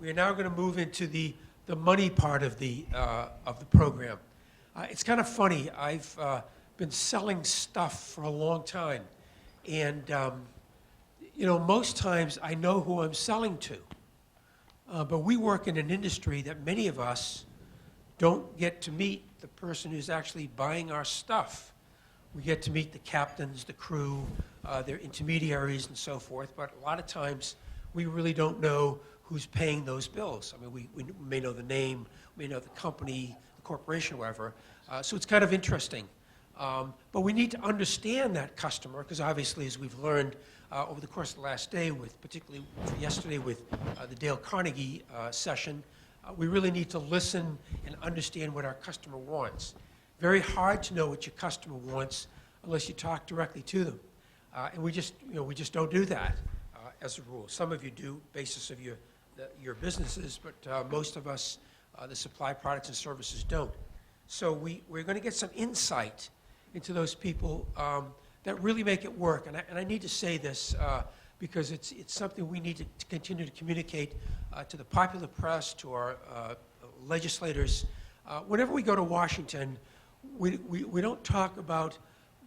We are now going to move into the money part of the program. It's kind of funny. I've been selling stuff for a long time, and you know, most times I know who I'm selling to. But we work in an industry that many of us don't get to meet the person who's actually buying our stuff. We get to meet the captains, the crew, their intermediaries, and so forth. But a lot of times, we really don't know who's paying those bills. I mean, we may know the name, we may know the company, the corporation, whatever. So it's kind of interesting. But we need to understand that customer, because obviously, as we've learned over the course of the last day, particularly yesterday with the Dale Carnegie session, we really need to listen and understand what our customer wants. Very hard to know what your customer wants unless you talk directly to them. And we just don't do that as a rule. Some of you do, basis of your businesses, but most of us, the supply products and services, don't. So we're going to get some insight into those people that really make it work. And I need to say this because it's something we need to continue to communicate to the popular press, to our legislators. Whenever we go to Washington, we don't talk about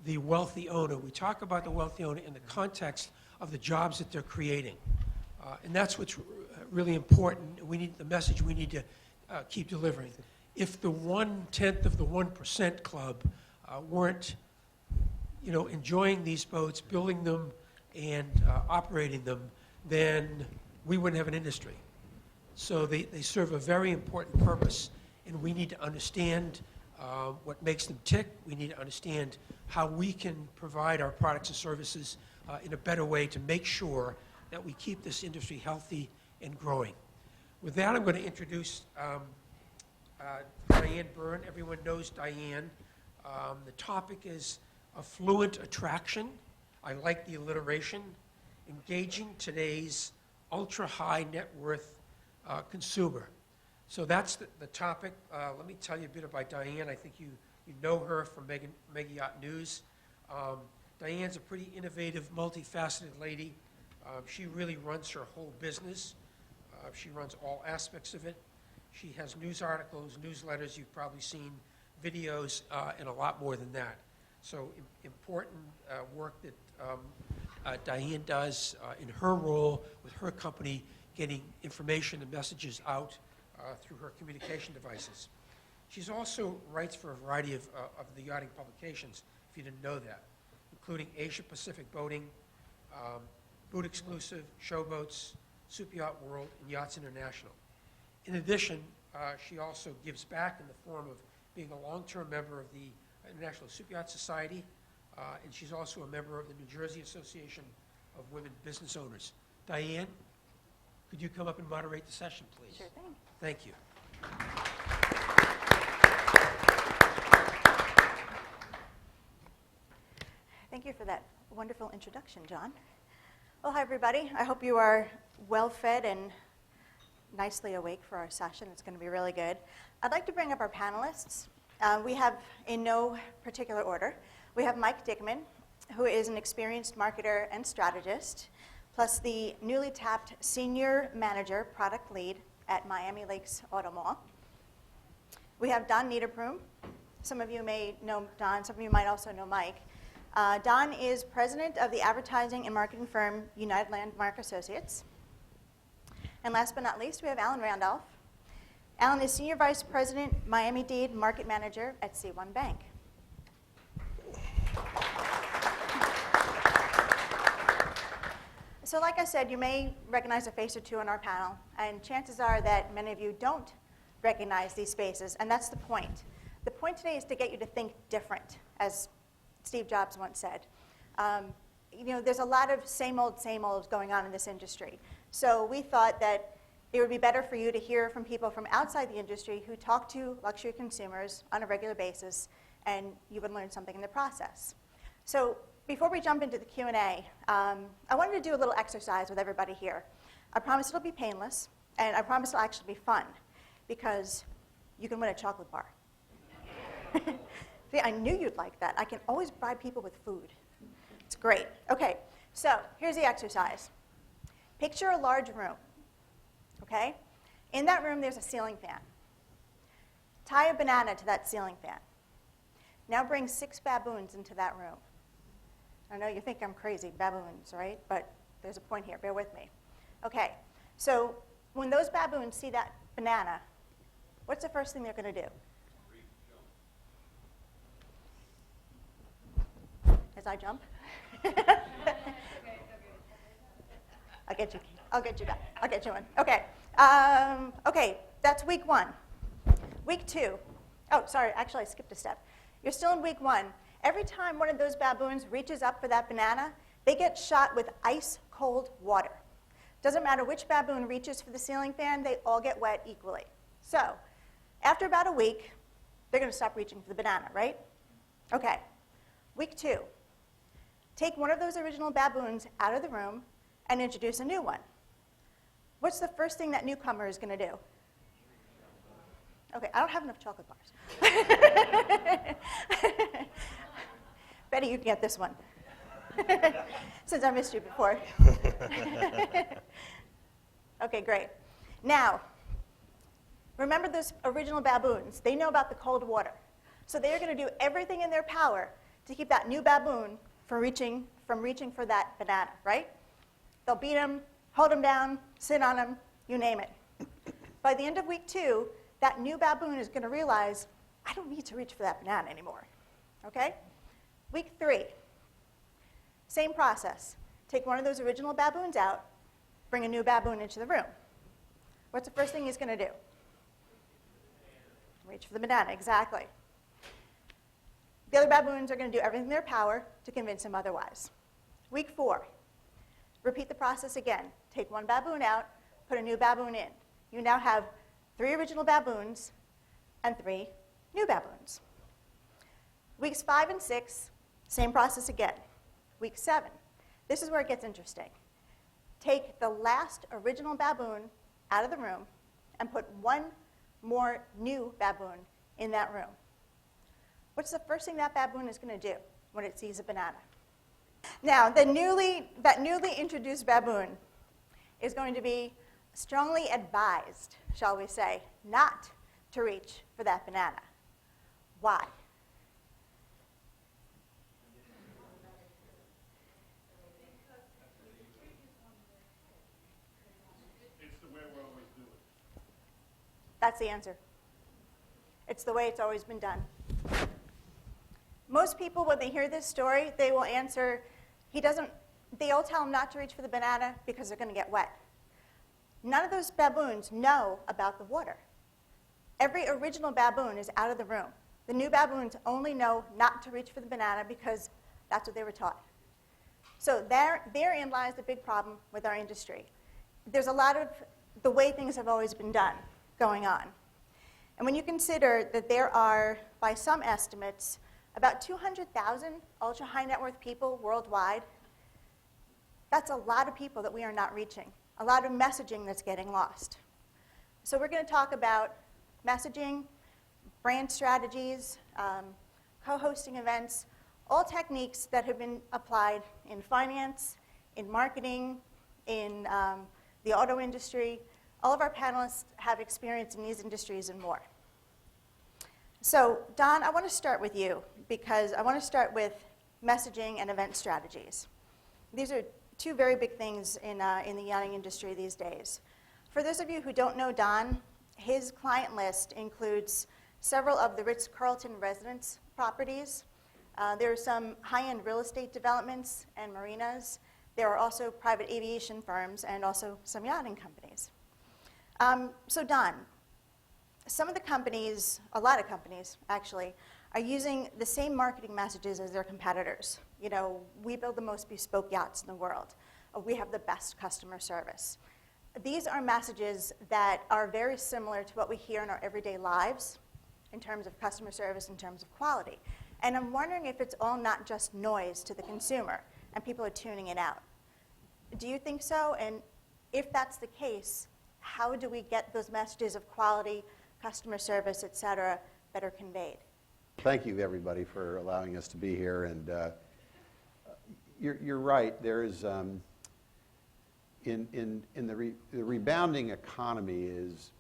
the wealthy owner. We talk about the wealthy owner in the context of the jobs that they're creating. And that's what's really important. We need the message we need to keep delivering. If the 1/10 of the 1% club weren't, you know, enjoying these boats, building them, and operating them, then we wouldn't have an industry. So they serve a very important purpose, and we need to understand what makes them tick. We need to understand how we can provide our products and services in a better way to make sure that we keep this industry healthy and growing. With that, I'm going to introduce Diane Byrne. Everyone knows Diane. The topic is Affluent Attraction. I like the alliteration. Engaging today's ultra-high net worth consumer. So that's the topic. Let me tell you a bit about Diane. I think you know her from Mega Yacht News. Diane's a pretty innovative, multifaceted lady. She really runs her whole business. She runs all aspects of it. She has news articles, newsletters, you've probably seen videos, and a lot more than that. So important work that Diane does in her role with her company, getting information and messages out through her communication devices. She's also writes for a variety of the yachting publications, if you didn't know that, including Asia Pacific Boating, Boot Exclusive, Showboats, Superyacht World, and Yachts International. In addition, she also gives back in the form of being a long-term member of the International Superyacht Society, and she's also a member of the New Jersey Association of Women Business Owners. Diane, could you come up and moderate the session, please? Sure thing. Thank you. Thank you for that wonderful introduction, John. Well, hi, everybody. I hope you are well-fed and nicely awake for our session. It's going to be really good. I'd like to bring up our panelists. We have, in no particular order, we have Mike Dickman, who is an experienced marketer and strategist, plus the newly tapped senior manager, product lead at Miami Lakes Auto Mall. We have Don Niederbrum. Some of you may know Don. Some of you might also know Mike. Don is president of the advertising and marketing firm United Landmark Associates. And last but not least, we have Alan Randolph. Alan is senior vice president, Miami-Dade market manager at C1 Bank. So like I said, you may recognize a face or two on our panel, and chances are that many of you don't recognize these faces, and that's the point. The point today is to get you to think different, as Steve Jobs once said. You know, there's a lot of same old going on in this industry. So we thought that it would be better for you to hear from people from outside the industry who talk to luxury consumers on a regular basis, and you would learn something in the process. So before we jump into the Q&A, I wanted to do a little exercise with everybody here. I promise it'll be painless, and I promise it'll actually be fun, because you can win a chocolate bar. See, I knew you'd like that. I can always bribe people with food. It's great. Okay, so here's the exercise. Picture a large room, okay? In that room, there's a ceiling fan. Tie a banana to that ceiling fan. Now bring 6 baboons into that room. I know you think I'm crazy, baboons, right? But there's a point here, bear with me. Okay, so when those baboons see that banana, what's the first thing they're going to do? As I jump? I'll get you. I'll get you back. I'll get you one. Okay. Okay, that's week 1. Week 2. Oh, sorry, actually I skipped a step. You're still in week 1. Every time one of those baboons reaches up for that banana, they get shot with ice cold water. Doesn't matter which baboon reaches for the ceiling fan, they all get wet equally. So, after about a week, they're going to stop reaching for the banana, right? Okay. Week 2. Take one of those original baboons out of the room and introduce a new one. What's the first thing that newcomer is going to do? Okay, I don't have enough chocolate bars. Betty, you can get this one. Since I missed you before. Okay, great. Now, remember those original baboons. They know about the cold water. So they're going to do everything in their power to keep that new baboon from reaching for that banana, right? They'll beat him, hold him down, sit on him, you name it. By the end of week 2, that new baboon is going to realize, I don't need to reach for that banana anymore. Okay? Week 3, same process. Take one of those original baboons out, bring a new baboon into the room. What's the first thing he's going to do? Reach for the banana, exactly. The other baboons are going to do everything in their power to convince him otherwise. Week 4, repeat the process again. Take one baboon out, put a new baboon in. You now have 3 original baboons and 3 new baboons. Weeks 5 and 6, same process again. Week 7, this is where it gets interesting. Take the last original baboon out of the room and put one more new baboon in that room. What's the first thing that baboon is going to do when it sees a banana? Now, that newly introduced baboon is going to be strongly advised, shall we say, not to reach for that banana. Why? It's the way we always do it. That's the answer. It's the way it's always been done. Most people, when they hear this story, they will answer, they all tell him not to reach for the banana because they're going to get wet. None of those baboons know about the water. Every original baboon is out of the room. The new baboons only know not to reach for the banana because that's what they were taught. So therein lies the big problem with our industry. There's a lot of the way things have always been done going on. And when you consider that there are, by some estimates, about 200,000 ultra-high net worth people worldwide, that's a lot of people that we are not reaching, a lot of messaging that's getting lost. So we're going to talk about messaging, brand strategies, co-hosting events, all techniques that have been applied in finance, in marketing, in the auto industry. All of our panelists have experience in these industries and more. So, Don, I want to start with you because I want to start with messaging and event strategies. These are 2 very big things in the yachting industry these days. For those of you who don't know Don, his client list includes several of the Ritz-Carlton residence properties. There are some high-end real estate developments and marinas. There are also private aviation firms and also some yachting companies. So Don, some of the companies, a lot of companies actually, are using the same marketing messages as their competitors. You know, we build the most bespoke yachts in the world. We have the best customer service. These are messages that are very similar to what we hear in our everyday lives in terms of customer service, in terms of quality. And I'm wondering if it's all not just noise to the consumer and people are tuning it out. Do you think so? And if that's the case, how do we get those messages of quality, customer service, et cetera, better conveyed? Thank you, everybody, for allowing us to be here. And you're right. There is, in the rebounding economy is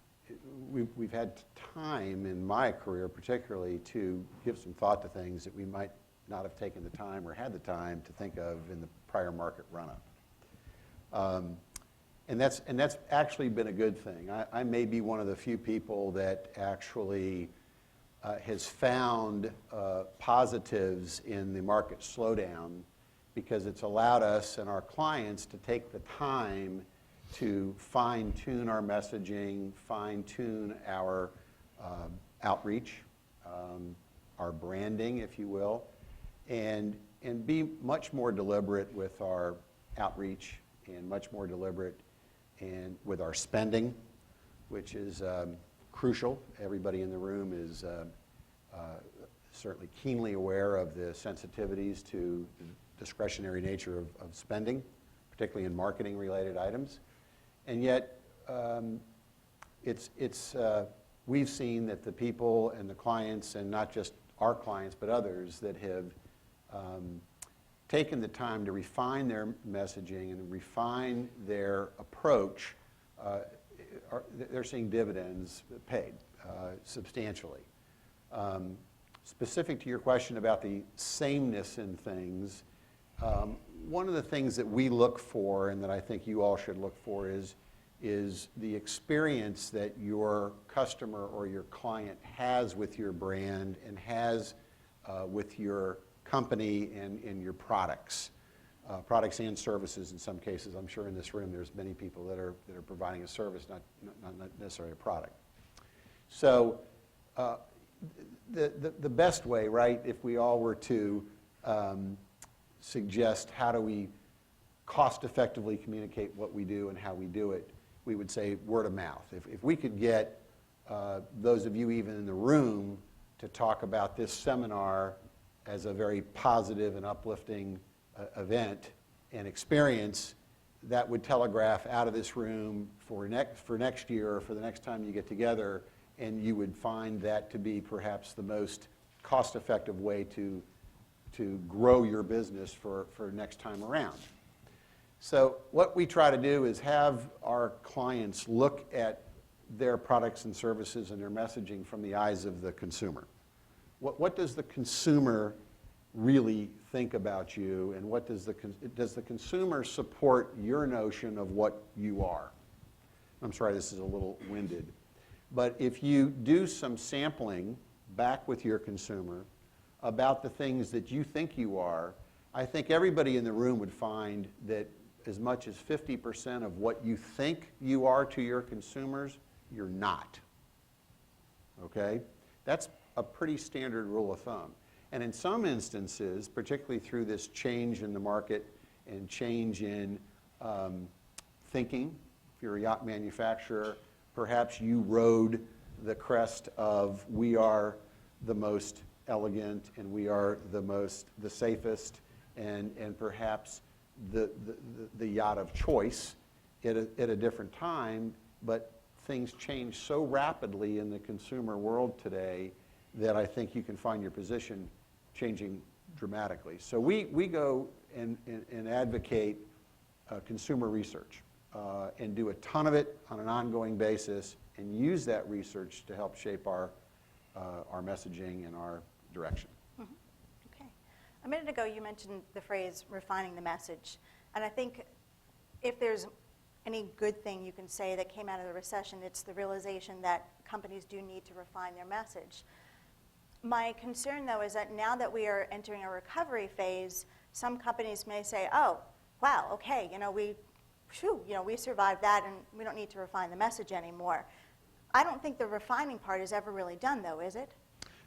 we've had time in my career particularly to give some thought to things that we might not have taken the time or had the time to think of in the prior market run-up. And that's actually been a good thing. I may be one of the few people that actually has found positives in the market slowdown because it's allowed us and our clients to take the time to fine-tune our messaging, fine-tune our outreach, our branding, if you will, and be much more deliberate with our outreach and much more deliberate and with our spending, which is crucial. Everybody in the room is certainly keenly aware of the sensitivities to the discretionary nature of spending, particularly in marketing-related items. And yet, we've seen that the people and the clients, and not just our clients, but others that have taken the time to refine their messaging and refine their approach, they're seeing dividends paid substantially. Specific to your question about the sameness in things, one of the things that we look for and that I think you all should look for is the experience that your customer or your client has with your brand and has with your company and your products. Products and services in some cases. I'm sure in this room there's many people that are providing a service, not necessarily a product. So the best way, right, if we all were to suggest how do we cost effectively communicate what we do and how we do it, we would say word of mouth. If we could get those of you even in the room to talk about this seminar as a very positive and uplifting event and experience, that would telegraph out of this room for next year or for the next time you get together, and you would find that to be perhaps the most cost-effective way to grow your business for next time around. So what we try to do is have our clients look at their products and services and their messaging from the eyes of the consumer. What does the consumer really think about you, and what does the consumer support your notion of what you are? I'm sorry, this is a little winded. But if you do some sampling back with your consumer about the things that you think you are, I think everybody in the room would find that as much as 50% of what you think you are to your consumers, you're not. Okay? That's a pretty standard rule of thumb. And in some instances, particularly through this change in the market and change in thinking, if you're a yacht manufacturer, perhaps you rode the crest of we are the most elegant and we are the safest and perhaps the yacht of choice at a different time, but things change so rapidly in the consumer world today that I think you can find your position changing dramatically. So we go and advocate consumer research and do a ton of it on an ongoing basis and use that research to help shape our messaging and our direction. Mm-hmm. Okay. A minute ago you mentioned the phrase refining the message, and I think if there's any good thing you can say that came out of the recession, it's the realization that companies do need to refine their message. My concern, though, is that now that we are entering a recovery phase, some companies may say, "Oh, wow, okay, we survived that, and we don't need to refine the message anymore." I don't think the refining part is ever really done, though, is it?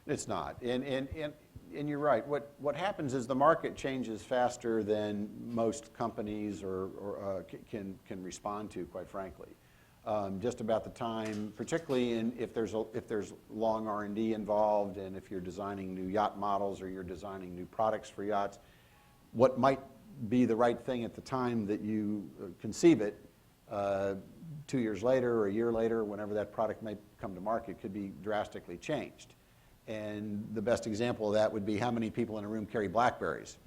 It's not, and you're right. What happens is the market changes faster than most companies or can respond to, quite frankly. Just about the time, particularly if there's long R&D involved, and if you're designing new yacht models or you're designing new products for yachts, what might be the right thing at the time that you conceive it, 2 years later or a year later, whenever that product may come to market, could be drastically changed. And the best example of that would be how many people in a room carry BlackBerries.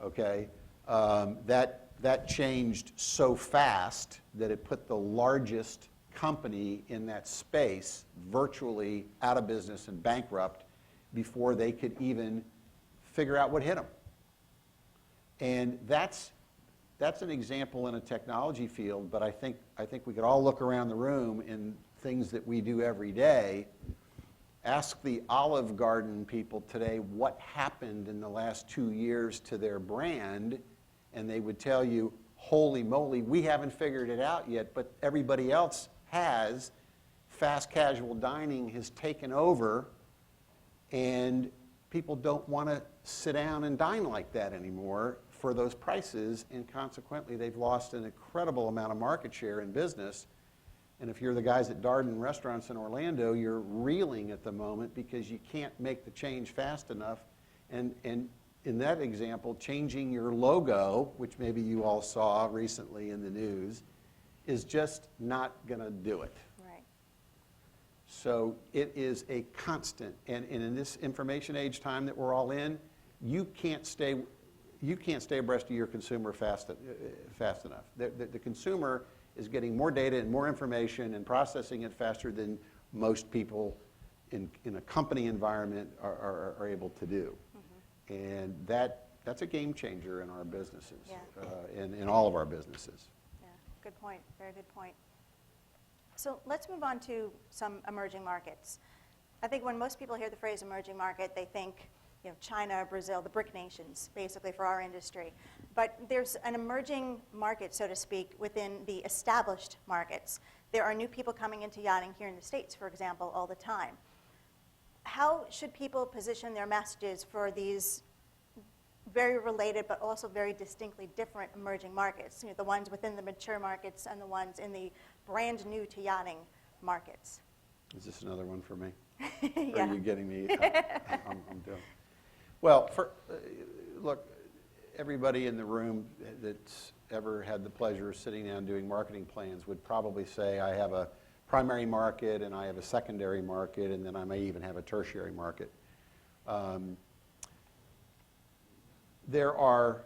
Okay, that changed so fast that it put the largest company in that space virtually out of business and bankrupt before they could even figure out what hit them. And that's an example in a technology field, but I think we could all look around the room in things that we do every day. Ask the Olive Garden people today what happened in the last 2 years to their brand, and they would tell you, holy moly, we haven't figured it out yet, but everybody else has. Fast casual dining has taken over, and people don't want to sit down and dine like that anymore for those prices, and consequently they've lost an incredible amount of market share in business. And if you're the guys at Darden Restaurants in Orlando, you're reeling at the moment because you can't make the change fast enough. And in that example, changing your logo, which maybe you all saw recently in the news, is just not going to do it. Right. So it is a constant. And in this information age time that we're all in, you can't stay abreast of your consumer fast enough. The consumer is getting more data and more information and processing it faster than most people in a company environment are able to do. Mm-hmm. And that's a game changer in our businesses, Yeah. in all of our businesses. Yeah, good point, very good point. So let's move on to some emerging markets. I think when most people hear the phrase emerging market, they think China, Brazil, the BRIC nations, basically for our industry. But there's an emerging market, so to speak, within the established markets. There are new people coming into yachting here in the States, for example, all the time. How should people position their messages for these very related but also very distinctly different emerging markets, the ones within the mature markets and the ones in the brand new to yachting markets? Is this another one for me? Yeah. Are you getting me? I'm doing. Well, look, everybody in the room that's ever had the pleasure of sitting down doing marketing plans would probably say, I have a primary market and I have a secondary market, and then I may even have a tertiary market. There are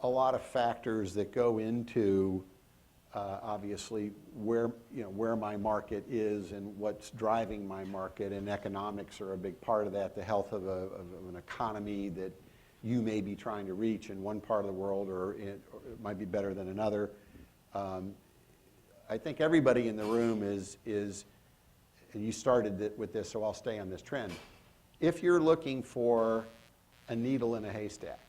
a lot of factors that go into obviously where my market is and what's driving my market, and economics are a big part of that. The health of an economy that you may be trying to reach in one part of the world, or it might be better than another. I think everybody in the room is, and you started with this, so I'll stay on this trend. If you're looking for a needle in a haystack,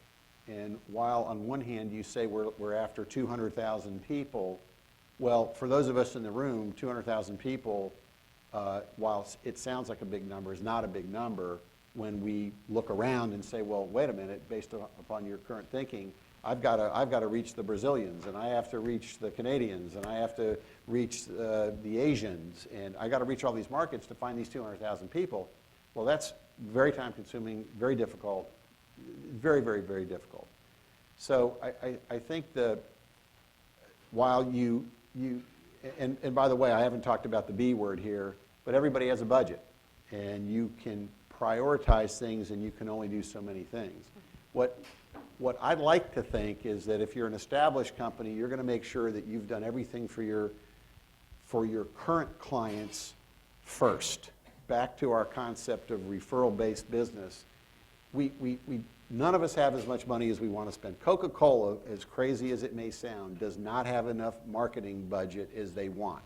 and while on one hand you say we're after 200,000 people, well, for those of us in the room, 200,000 people, while it sounds like a big number, is not a big number when we look around and say, well, wait a minute, based upon your current thinking, I've got to reach the Brazilians, and I have to reach the Canadians, and I have to reach the Asians, and I got to reach all these markets to find these 200,000 people. Well, that's very time-consuming, very difficult, very, very, very difficult. So I think while and by the way, I haven't talked about the B word here, but everybody has a budget, and you can prioritize things, and you can only do so many things. What I'd like to think is that if you're an established company, you're going to make sure that you've done everything for your current clients first. Back to our concept of referral-based business. None of us have as much money as we want to spend. Coca-Cola, as crazy as it may sound, does not have enough marketing budget as they want.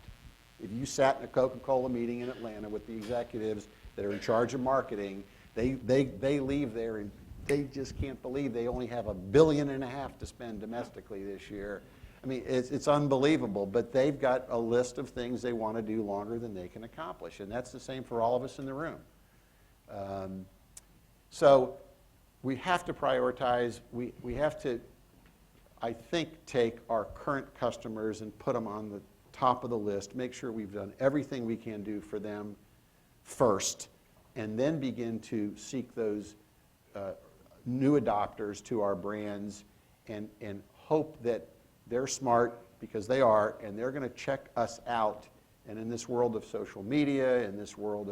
If you sat in a Coca-Cola meeting in Atlanta with the executives that are in charge of marketing, they leave there and they just can't believe they only have $1.5 billion to spend domestically this year. I mean, it's unbelievable, but they've got a list of things they want to do longer than they can accomplish, and that's the same for all of us in the room. So we have to prioritize. We have to, I think, take our current customers and put them on the top of the list, make sure we've done everything we can do for them first, and then begin to seek those new adopters to our brands and hope that they're smart, because they are, and they're going to check us out. And in this world of social media, in this world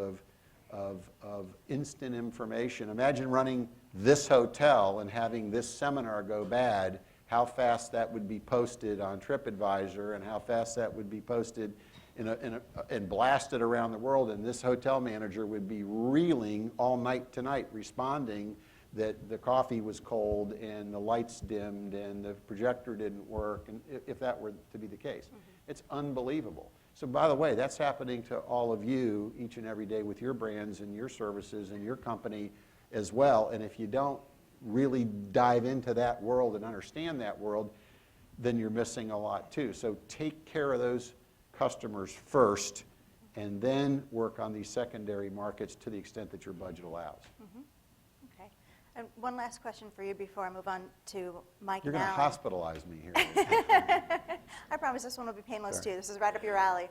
of instant information, imagine running this hotel and having this seminar go bad, how fast that would be posted on TripAdvisor, and how fast that would be posted and blast it around the world, and this hotel manager would be reeling all night tonight, responding that the coffee was cold and the lights dimmed and the projector didn't work, and if that were to be the case. It's unbelievable. So by the way, that's happening to all of you each and every day with your brands and your services and your company as well. And if you don't really dive into that world and understand that world, then you're missing a lot too. So take care of those customers first, and then work on these secondary markets to the extent that your budget allows. Okay. And one last question for you before I move on to Mike You're and going to Alan. hospitalize me here. I promise this one will be painless Sorry. too. This is right up your alley.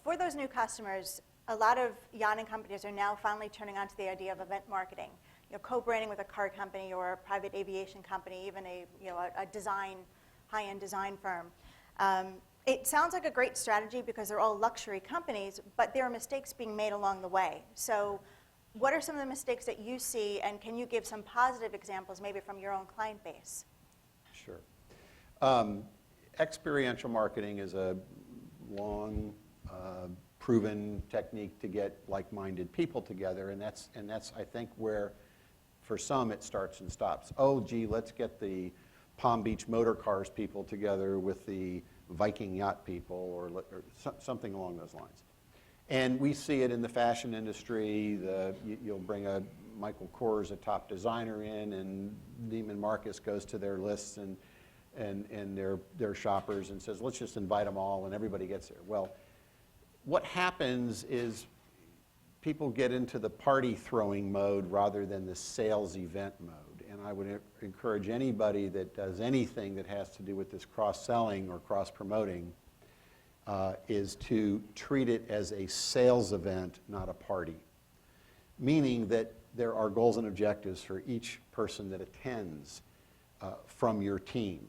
For those new customers, a lot of yachting companies are now finally turning on to the idea of event marketing. You know, co-branding with a car company or a private aviation company, even a design, high-end design firm. It sounds like a great strategy because they're all luxury companies, but there are mistakes being made along the way. So what are some of the mistakes that you see, and can you give some positive examples maybe from your own client base? Sure. Experiential marketing is a long, proven technique to get like-minded people together, and that's I think where, for some, it starts and stops. Oh, gee, let's get the Palm Beach motor cars people together with the Viking yacht people, or something along those lines. And we see it in the fashion industry. You'll bring a Michael Kors, a top designer, in, and Neiman Marcus goes to their lists and their shoppers and says, let's just invite them all, and everybody gets there. Well, what happens is people get into the party throwing mode rather than the sales event mode. And I would encourage anybody that does anything that has to do with this cross-selling or cross-promoting is to treat it as a sales event, not a party. Meaning that there are goals and objectives for each person that attends from your team.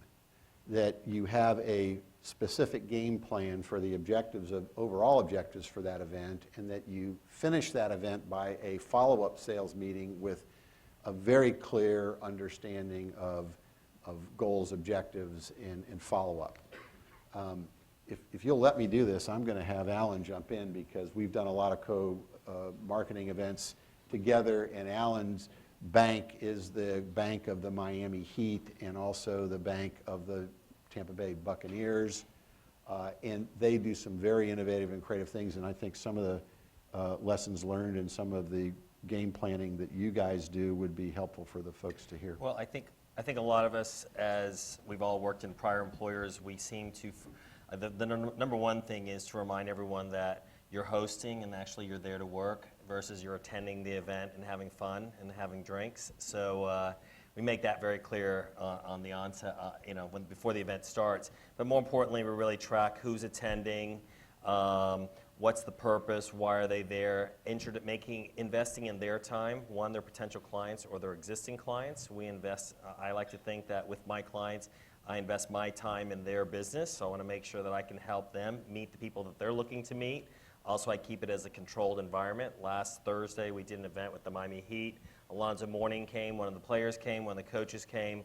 That you have a specific game plan for the overall objectives for that event, and that you finish that event by a follow-up sales meeting with a very clear understanding of goals, objectives, and follow-up. If you'll let me do this, I'm going to have Alan jump in, because we've done a lot of co-marketing events together, and Alan's bank is the bank of the Miami Heat and also the bank of the Tampa Bay Buccaneers. And they do some very innovative and creative things, and I think some of the lessons learned and some of the game planning that you guys do would be helpful for the folks to hear. Well, I think a lot of us, as we've all worked in prior employers, we seem to, the number one thing is to remind everyone that you're hosting and actually you're there to work versus you're attending the event and having fun and having drinks. So we make that very clear on the onset, before the event starts. But more importantly, we really track who's attending, what's the purpose, why are they there, investing in their time, their potential clients or their existing clients. I like to think that with my clients, I invest my time in their business, so I want to make sure that I can help them meet the people that they're looking to meet. Also, I keep it as a controlled environment. Last Thursday, we did an event with the Miami Heat. Alonzo Mourning came, one of the players came, one of the coaches came,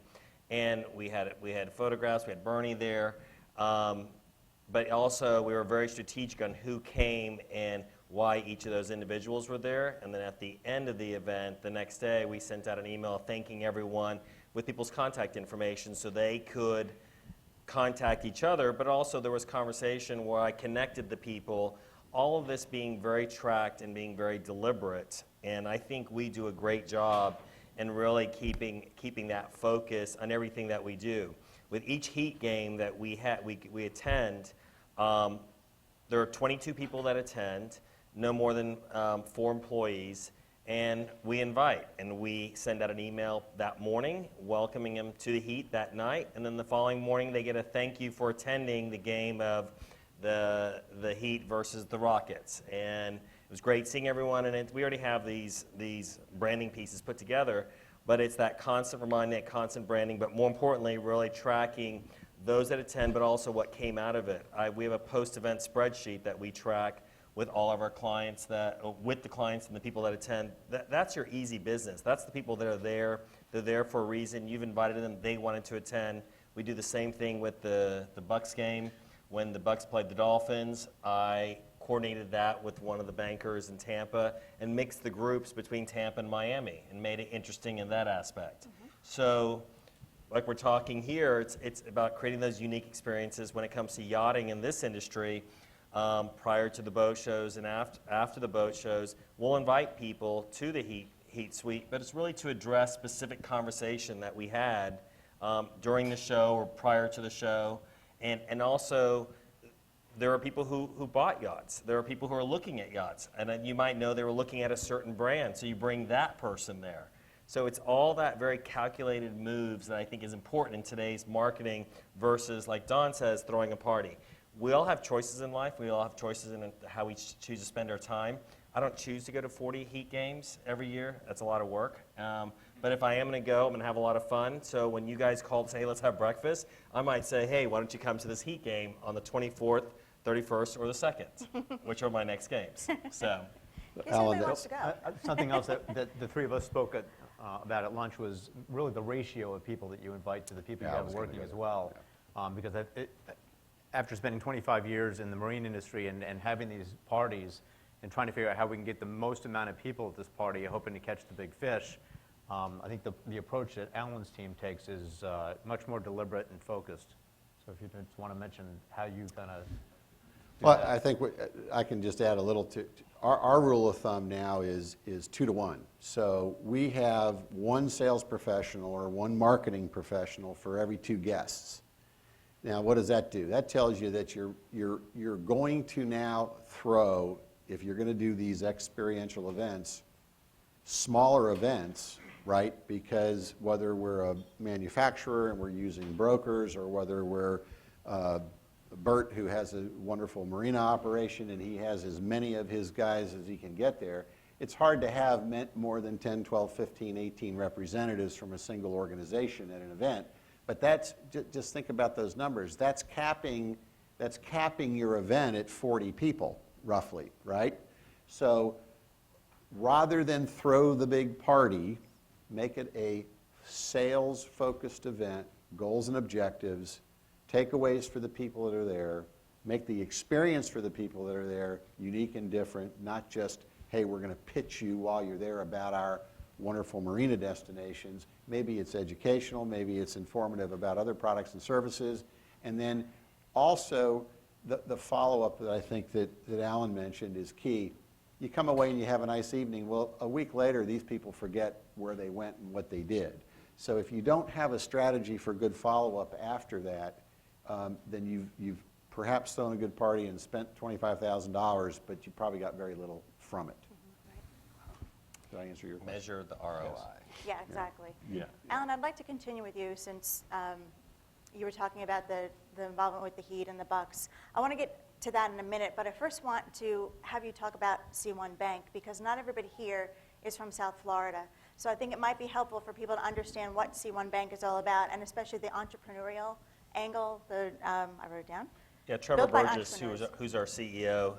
and we had photographs, we had Bernie there. But also, we were very strategic on who came and why each of those individuals were there. And then at the end of the event, the next day, we sent out an email thanking everyone with people's contact information so they could contact each other. But also, there was conversation where I connected the people, all of this being very tracked and being very deliberate. And I think we do a great job in really keeping that focus on everything that we do. With each Heat game that we attend, there are 22 people that attend, no more than 4 employees, and we invite. And we send out an email that morning welcoming them to the Heat that night, and then the following morning they get a thank you for attending the game of the Heat versus the Rockets. And it was great seeing everyone, and we already have these branding pieces put together. But it's that constant reminding, that constant branding, but more importantly, really tracking those that attend, but also what came out of it. We have a post-event spreadsheet that we track with all of our clients, with the clients and the people that attend. That's your easy business. That's the people that are there. They're there for a reason. You've invited them. They wanted to attend. We do the same thing with the Bucks game. When the Bucks played the Dolphins, I coordinated that with one of the bankers in Tampa and mixed the groups between Tampa and Miami and made it interesting in that aspect. So, like we're talking here, it's about creating those unique experiences when it comes to yachting in this industry. Prior to the boat shows and after the boat shows, we'll invite people to the Heat Suite, but it's really to address specific conversation that we had during the show or prior to the show. And also, there are people who bought yachts. There are people who are looking at yachts. And then you might know they were looking at a certain brand, so you bring that person there. So it's all that very calculated moves that I think is important in today's marketing versus, like Don says, throwing a party. We all have choices in life. We all have choices in how we choose to spend our time. I don't choose to go to 40 Heat games every year. That's a lot of work. But if I am going to go, I'm going to have a lot of fun. So when you guys call to say, hey, let's have breakfast, I might say, hey, why don't you come to this Heat game on the 24th, 31st, or the 2nd, which are my next games. So, In case Alan, anybody wants to go. Something else that the three of us spoke about at lunch was really the ratio of people that you invite to the people Yeah, you I have was gonna working go as there. well. Because after spending 25 years in the marine industry and having these parties and trying to figure out how we can get the most amount of people at this party, hoping to catch the big fish, I think the approach that Alan's team takes is much more deliberate and focused. So if you just want to mention how you kind of Well, I think I can just add a little to, our rule of thumb now is 2 to 1. So we have one sales professional or one marketing professional for every 2 guests. Now, what does that do? That tells you that you're going to now throw, if you're going to do these experiential events, smaller events, right? Because whether we're a manufacturer and we're using brokers, or whether we're Bert, who has a wonderful marina operation and he has as many of his guys as he can get there, it's hard to have more than 10, 12, 15, 18 representatives from a single organization at an event. But that's, just think about those numbers. That's capping your event at 40 people, roughly, right? So rather than throw the big party, make it a sales-focused event, goals and objectives, takeaways for the people that are there, make the experience for the people that are there unique and different, not just, hey, we're going to pitch you while you're there about our wonderful marina destinations. Maybe it's educational, maybe it's informative about other products and services. And then also the follow-up that I think that Alan mentioned is key. You come away and you have a nice evening. Well, a week later, these people forget where they went and what they did. So if you don't have a strategy for good follow-up after that, then you've perhaps thrown a good party and spent $25,000, but you probably got very little from it. Did I answer your question? measure the ROI. Yeah, exactly. Yeah. Alan, I'd like to continue with you since you were talking about the involvement with the Heat and the Bucks. I want to get to that in a minute, but I first want to have you talk about C1 Bank, because not everybody here is from South Florida. So I think it might be helpful for people to understand what C1 Bank is all about, and especially the entrepreneurial angle. I wrote it down. Yeah, Trevor Built by Burgess, entrepreneurs. who's our CEO,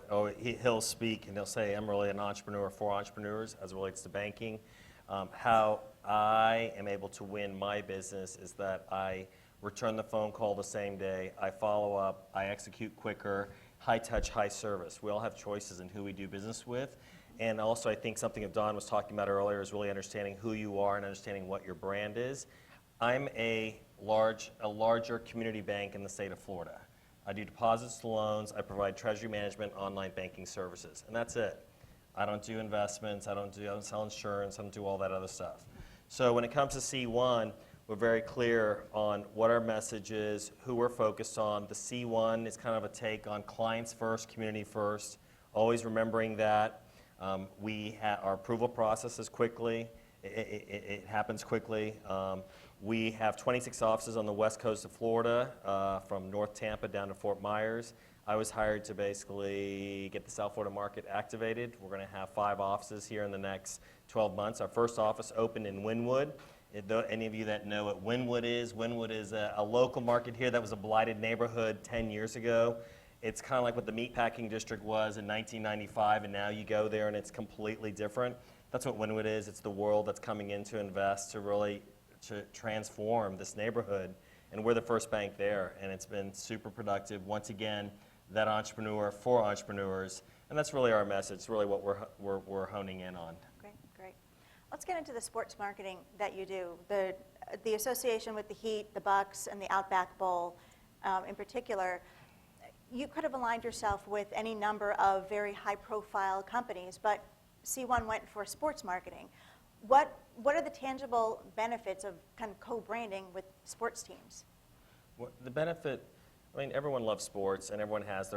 he'll speak and he'll say, I'm really an entrepreneur for entrepreneurs as it relates to banking. How I am able to win my business is that I return the phone call the same day, I follow up, I execute quicker, high touch, high service. We all have choices in who we do business with. And also I think something that Don was talking about earlier is really understanding who you are and understanding what your brand is. I'm a larger community bank in the state of Florida. I do deposits to loans, I provide treasury management, online banking services, and that's it. I don't do investments, I don't sell insurance, I don't do all that other stuff. So when it comes to C1, we're very clear on what our message is, who we're focused on. The C1 is kind of a take on clients first, community first, always remembering that. Our approval process is quickly, it happens quickly. We have 26 offices on the west coast of Florida, from North Tampa down to Fort Myers. I was hired to basically get the South Florida market activated. We're going to have 5 offices here in the next 12 months. Our first office opened in Wynwood. Any of you that know what Wynwood is a local market here that was a blighted neighborhood 10 years ago. It's kind of like what the meatpacking district was in 1995, and now you go there and it's completely different. That's what Wynwood is. It's the world that's coming in to invest to really to transform this neighborhood. And we're the first bank there, and it's been super productive. Once again, that entrepreneur for entrepreneurs, and that's really our message. It's really what we're honing in on. Great, great. Let's get into the sports marketing that you do. The association with the Heat, the Bucks, and the Outback Bowl in particular. You could have aligned yourself with any number of very high-profile companies, but C1 went for sports marketing. What are the tangible benefits of kind of co-branding with sports teams? Well, the benefit, I mean, everyone loves sports, and everyone has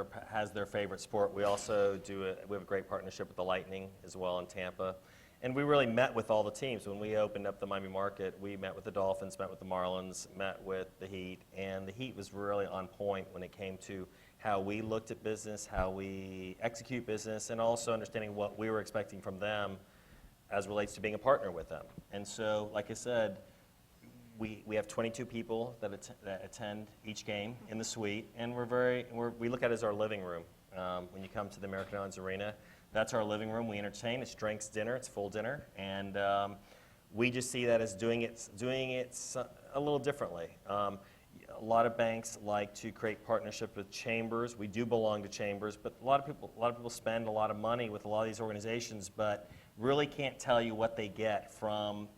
their favorite sport. We also we have a great partnership with the Lightning as well in Tampa. And we really met with all the teams. When we opened up the Miami market, we met with the Dolphins, met with the Marlins, met with the Heat, and the Heat was really on point when it came to how we looked at business, how we execute business, and also understanding what we were expecting from them as relates to being a partner with them. And so, like I said, we have 22 people that attend each game in the suite, and we look at it as our living room. When you come to the American Airlines Arena, that's our living room. We entertain. It's drinks, dinner. It's full dinner, and we just see that as doing it a little differently. A lot of banks like to create partnership with chambers. We do belong to chambers, but a lot of people spend a lot of money with a lot of these organizations, but really can't tell you what they get from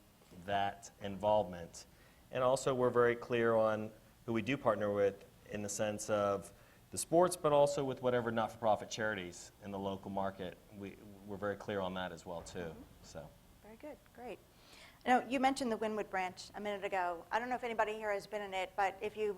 that involvement. And also, we're very clear on who we do partner with in the sense of the sports, but also with whatever not-for-profit charities in the local market. We're very clear on that as well, too. So. Very good, great. Now, you mentioned the Wynwood branch a minute ago. I don't know if anybody here has been in it, but if you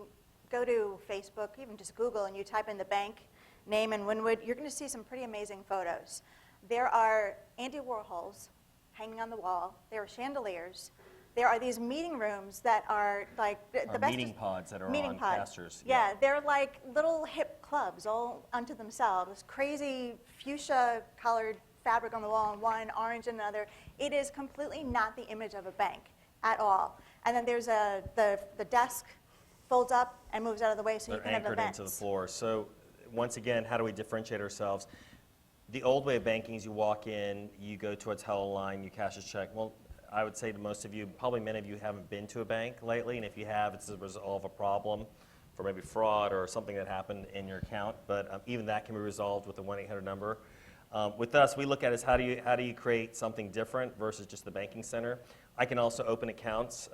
go to Facebook, even just Google, and you type in the bank name in Wynwood, you're going to see some pretty amazing photos. There are Andy Warhols hanging on the wall. There are chandeliers. There are these meeting rooms that are like the best. Meeting pods that are meeting on pods. casters. Yeah, they're like little hip clubs all unto themselves. Crazy fuchsia-colored fabric on the wall and one, orange and another. It is completely not the image of a bank at all. And then there's the desk folds up and moves out of the way so you can have They're events. anchored into the floor. So once again, how do we differentiate ourselves? The old way of banking is you walk in, you go to a teller line, you cash a check. Well, I would say to most of you, probably many of you haven't been to a bank lately, and if you have, it's to resolve a problem for maybe fraud or something that happened in your account, but even that can be resolved with a 1-800 number. With us, we look at it as how do you create something different versus just the banking center. I can also open accounts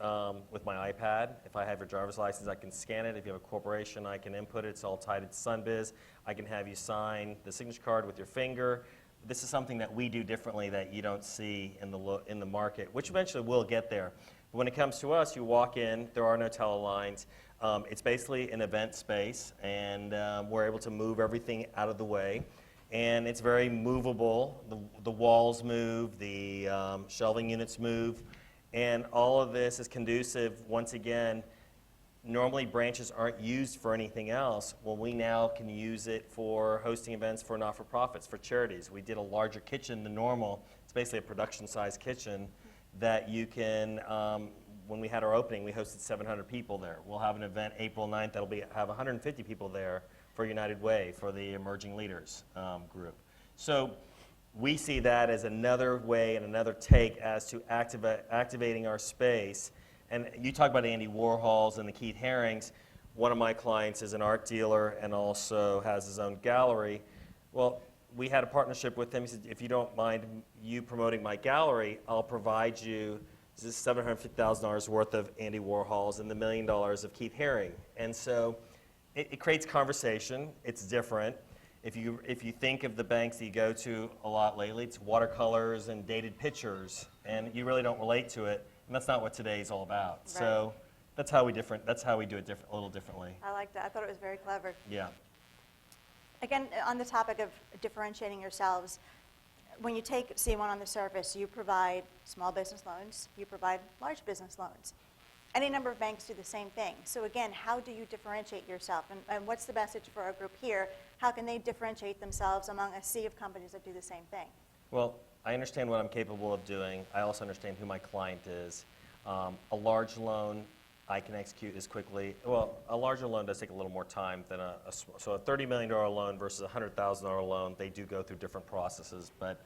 with my iPad. If I have your driver's license, I can scan it. If you have a corporation, I can input it. It's all tied to SunBiz. I can have you sign the signature card with your finger. This is something that we do differently that you don't see in the market, which eventually will get there. But when it comes to us, you walk in, there are no teller lines. It's basically an event space, and we're able to move everything out of the way. And it's very movable. The walls move, the shelving units move, and all of this is conducive, once again. Normally branches aren't used for anything else. Well, we now can use it for hosting events for not-for-profits, for charities. We did a larger kitchen than normal. It's basically a production-sized kitchen that you can, when we had our opening, we hosted 700 people there. We'll have an event April 9th that'll have 150 people there for United Way, for the Emerging Leaders group. So we see that as another way and another take as to activating our space. And you talk about Andy Warhols and the Keith Harings. One of my clients is an art dealer and also has his own gallery. Well, we had a partnership with him. He said, if you don't mind you promoting my gallery, I'll provide you this $750,000 worth of Andy Warhols and the $1 million of Keith Haring. And so it creates conversation. It's different. If you think of the banks that you go to a lot lately, it's watercolors and dated pictures, and you really don't relate to it. And that's not what today's all about. Right. So that's how we do it a little differently. I like that. I thought it was very clever. Yeah. Again, on the topic of differentiating yourselves, when you take C1 on the surface, you provide small business loans, you provide large business loans. Any number of banks do the same thing. So again, how do you differentiate yourself? And what's the message for our group here? How can they differentiate themselves among a sea of companies that do the same thing? Well, I understand what I'm capable of doing. I also understand who my client is. A large loan I can execute as quickly. Well, a larger loan does take a little more time than so a $30 million loan versus a $100,000 loan. They do go through different processes, but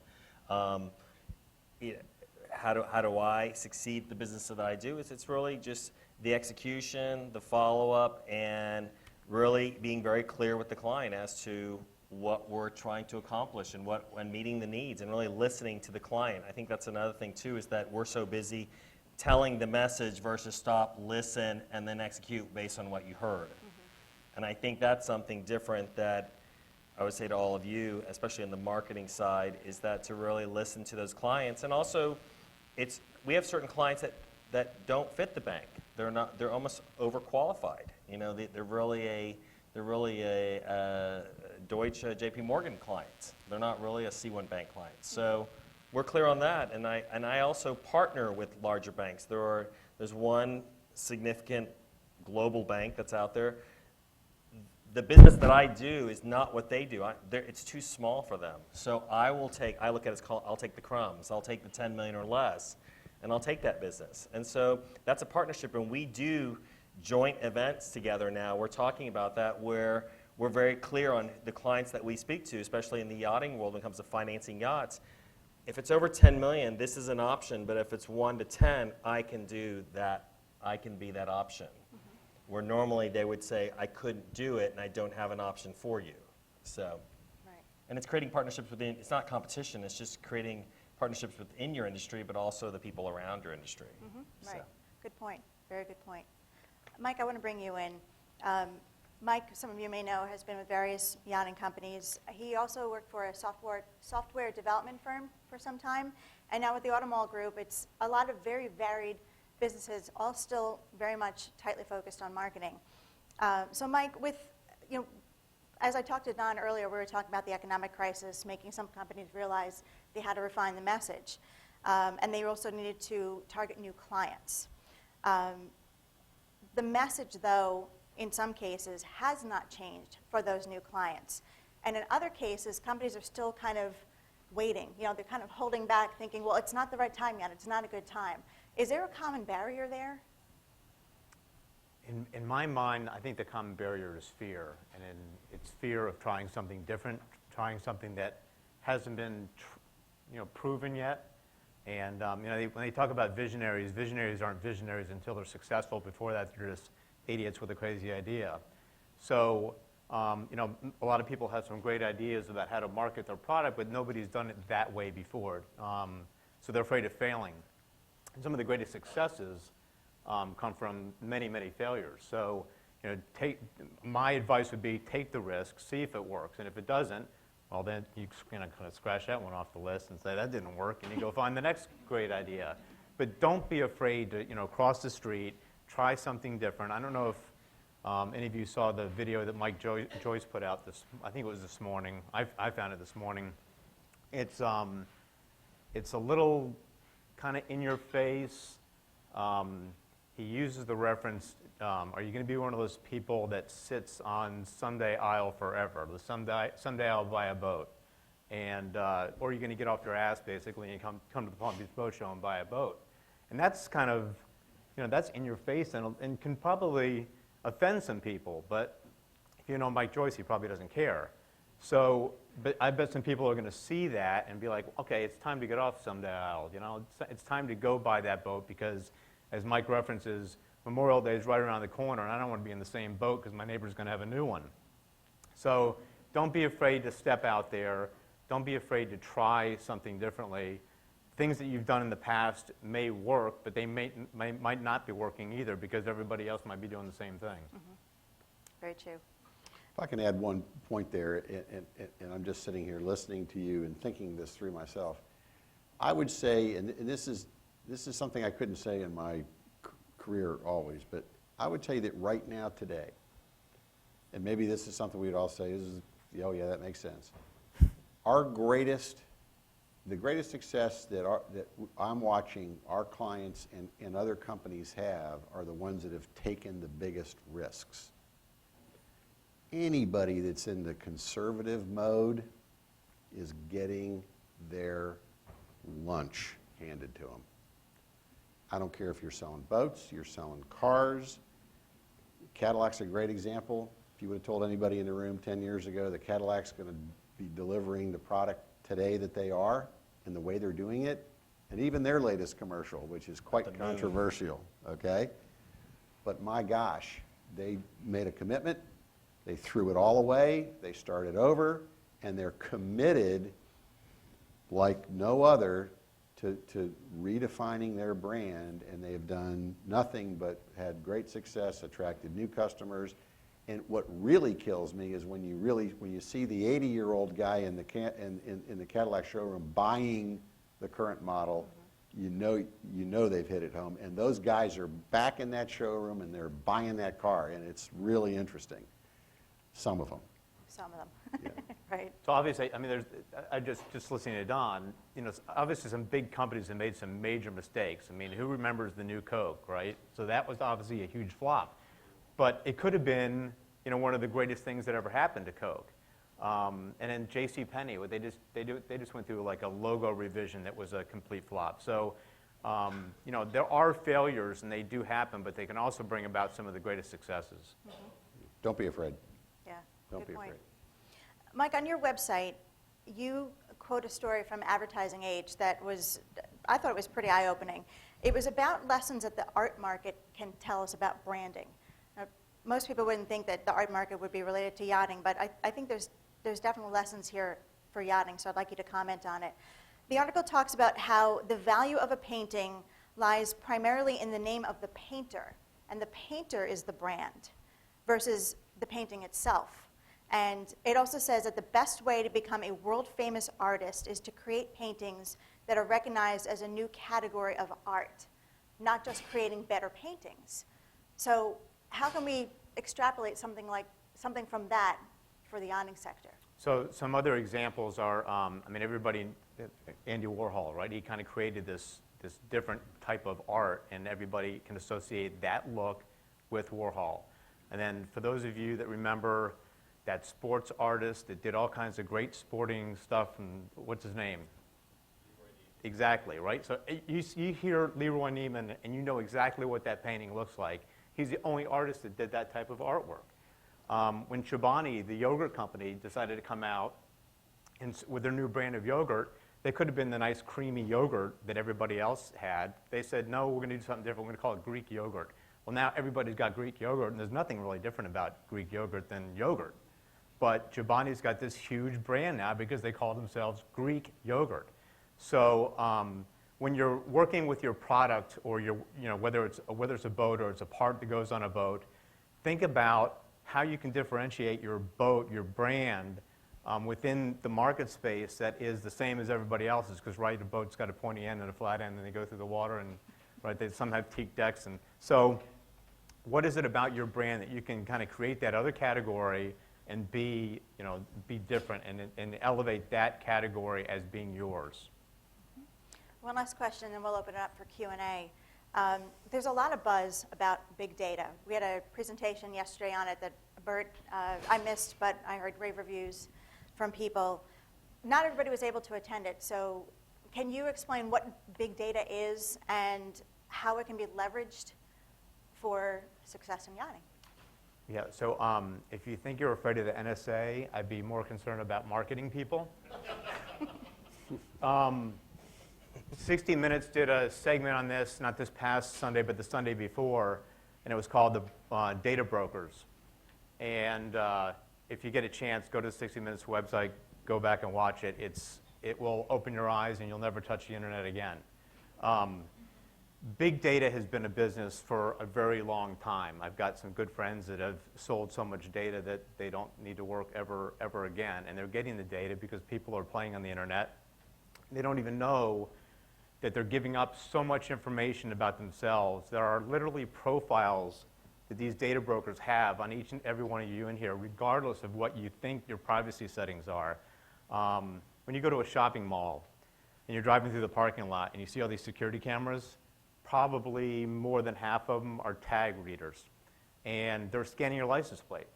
how do I succeed at the business that I do? It's really just the execution, the follow-up, and really being very clear with the client as to what we're trying to accomplish and meeting the needs, and really listening to the client. I think that's another thing too, is that we're so busy telling the message versus stop, listen, and then execute based on what you heard. And I think that's something different that I would say to all of you, especially on the marketing side, is that to really listen to those clients. And also, we have certain clients that don't fit the bank. They're almost overqualified. You know, they're really a Deutsche JP Morgan client. They're not really a C1 bank client. So we're clear on that. And I also partner with larger banks. There's one significant global bank that's out there. The business that I do is not what they do. It's too small for them. So I look at it as I'll take the crumbs. I'll take the 10 million or less, and I'll take that business. And so that's a partnership, and we do joint events together now. We're talking about that where we're very clear on the clients that we speak to, especially in the yachting world when it comes to financing yachts. If it's over 10 million, this is an option, but if it's 1 to 10, I can do that. I can be that option. Where normally they would say, I couldn't do it and I don't have an option for you. So, Right. and it's creating partnerships within, it's not competition, it's just creating partnerships within your industry, but also the people around your industry. Right. Good point. Very good point. Mike, I want to bring you in. Mike, some of you may know, has been with various yachting companies. He also worked for a software development firm for some time, and now with the Automall Group, it's a lot of very varied businesses, all still very much tightly focused on marketing. So Mike, as I talked to Don earlier, we were talking about the economic crisis, making some companies realize they had to refine the message. And they also needed to target new clients. The message, though, in some cases, has not changed for those new clients. And in other cases, companies are still kind of waiting. They're kind of holding back, thinking, well, it's not the right time yet. It's not a good time. Is there a common barrier there? In my mind, I think the common barrier is fear, and it's fear of trying something different, trying something that hasn't been proven yet. And when they talk about visionaries aren't visionaries until they're successful. Before that, they're just idiots with a crazy idea. So a lot of people have some great ideas about how to market their product, but nobody's done it that way before. So they're afraid of failing. And some of the greatest successes come from many, many failures. So, my advice would be take the risk, see if it works, and if it doesn't, well, then you kind of scratch that one off the list and say that didn't work, and you go find the next great idea. But don't be afraid to, cross the street, try something different. I don't know if any of you saw the video that Mike Joyce put out I think it was this morning. I found it this morning. It's a little kind of in your face. He uses the reference, are you going to be one of those people that sits on Sunday Isle forever, the Sunday Isle by a boat? And, or are you going to get off your ass basically and come to the Palm Beach Boat Show and buy a boat? And that's kind of, that's in your face and can probably offend some people, but if you know Mike Joyce, he probably doesn't care. So, but I bet some people are going to see that and be like, okay, it's time to get off Sunday Isle. It's time to go buy that boat because, as Mike references, Memorial Day is right around the corner, and I don't want to be in the same boat because my neighbor's going to have a new one. So don't be afraid to step out there. Don't be afraid to try something differently. Things that you've done in the past may work, but they might not be working either because everybody else might be doing the same thing. Very true. If I can add one point there, and I'm just sitting here listening to you and thinking this through myself, I would say, and this is something I couldn't say in my career always, but I would tell you that right now, today, and maybe this is something we'd all say, oh yeah, that makes sense. The greatest success that I'm watching our clients and other companies have are the ones that have taken the biggest risks. Anybody that's in the conservative mode is getting their lunch handed to them. I don't care if you're selling boats, you're selling cars. Cadillac's a great example. If you would have told anybody in the room 10 years ago that Cadillac's going to be delivering the product today that they are and the way they're doing it, and even their latest commercial, which is quite The moon. controversial, okay? But my gosh, they made a commitment, they threw it all away, they started over, and they're committed like no other to redefining their brand, and they have done nothing but had great success, attracted new customers. And what really kills me is when you see the 80-year-old guy in the Cadillac showroom buying the current model, you know they've hit it home. And those guys are back in that showroom and they're buying that car, and it's really interesting. Some of them. Some of them, right? So obviously, I mean, just listening to Don, you know, obviously some big companies have made some major mistakes. I mean, who remembers the new Coke, right? So that was obviously a huge flop. But it could have been, you know, one of the greatest things that ever happened to Coke. And then JCPenney, they just went through like a logo revision that was a complete flop. So, you know, there are failures and they do happen, but they can also bring about some of the greatest successes. Don't be afraid. Yeah, Don't good be point. afraid. Mike, on your website, you quote a story from Advertising Age that was, I thought it was pretty eye-opening. It was about lessons that the art market can tell us about branding. Now, most people wouldn't think that the art market would be related to yachting, but I think there's definitely lessons here for yachting, so I'd like you to comment on it. The article talks about how the value of a painting lies primarily in the name of the painter, and the painter is the brand versus the painting itself. And it also says that the best way to become a world-famous artist is to create paintings that are recognized as a new category of art, not just creating better paintings. So how can we extrapolate something from that for the yachting sector? So some other examples are, I mean, everybody, Andy Warhol, right? He kind of created this different type of art, and everybody can associate that look with Warhol. And then for those of you that remember that sports artist that did all kinds of great sporting stuff, and what's his name? Exactly, right? So you hear Leroy Neiman, and you know exactly what that painting looks like. He's the only artist that did that type of artwork. When Chobani, the yogurt company, decided to come out with their new brand of yogurt, they could have been the nice creamy yogurt that everybody else had. They said, no, we're going to do something different. We're going to call it Greek yogurt. Well, now everybody's got Greek yogurt, and there's nothing really different about Greek yogurt than yogurt. But Chobani's got this huge brand now because they call themselves Greek yogurt. So when you're working with your product, or whether it's a boat or it's a part that goes on a boat, think about how you can differentiate your boat, your brand, within the market space that is the same as everybody else's. Because right, a boat's got a pointy end and a flat end, and they go through the water, and right, they some have teak decks, and so what is it about your brand that you can kind of create that other category and be different and elevate that category as being yours? One last question, and we'll open it up for Q&A. There's a lot of buzz about big data. We had a presentation yesterday on it that Bert, I missed, but I heard rave reviews from people. Not everybody was able to attend it, so can you explain what big data is and how it can be leveraged for success in yachting? Yeah, so if you think you're afraid of the NSA, I'd be more concerned about marketing people. 60 Minutes did a segment on this, not this past Sunday, but the Sunday before, and it was called the Data Brokers. And if you get a chance, go to the 60 Minutes website, go back and watch it. It will open your eyes, and you'll never touch the internet again. Big data has been a business for a very long time. I've got some good friends that have sold so much data that they don't need to work ever again. And they're getting the data because people are playing on the internet. They don't even know that they're giving up so much information about themselves. There are literally profiles that these data brokers have on each and every one of you in here, regardless of what you think your privacy settings are. When you go to a shopping mall and you're driving through the parking lot and you see all these security cameras, probably more than half of them are tag readers. And they're scanning your license plate.